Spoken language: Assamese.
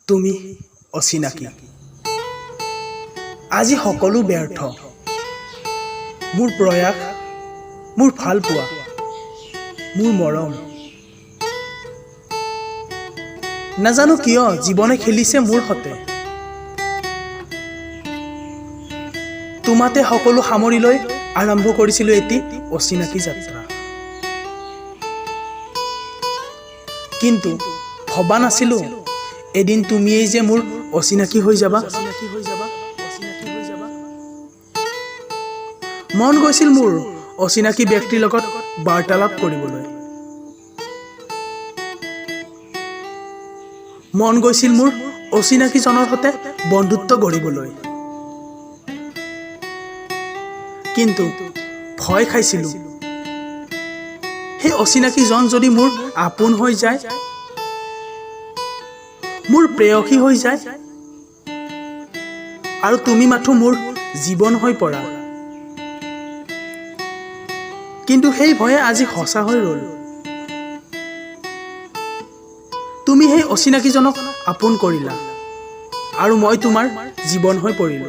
তুমি অচিনাকি আজি সকলো ব্যৰ্থ মোৰ প্ৰয়াস মোৰ ভাল পোৱা মোৰ মৰম নাজানো কিয় জীৱনে খেলিছে মোৰ হতে তোমাতে সকলো সামৰি লৈ আৰম্ভ কৰিছিলো এটি অচিনাকি যাত্ৰা কিন্তু ভবা নাছিলো এদিন তুমিয়ে যে মোৰ অচিনাকি হৈ যাবা মন গৈছিল মোৰ অচিনাকি ব্যক্তিৰ লগত বাৰ্তালাপ কৰিবলৈ মন গৈছিল মোৰ অচিনাকি জনৰ সৈতে বন্ধুত্ব গঢ়িবলৈ কিন্তু ভয় খাইছিলো সেই অচিনাকি জন যদি মোৰ আপোন হৈ যায় মোৰ প্ৰেয়সী হৈ যায় আৰু তুমি মাথো মোৰ জীৱন হৈ পৰা কিন্তু সেই ভয়ে আজি সঁচা হৈ ৰল তুমি সেই অচিনাকি জনক আপোন কৰিলা আৰু মই তোমাৰ জীৱন হৈ পৰিলো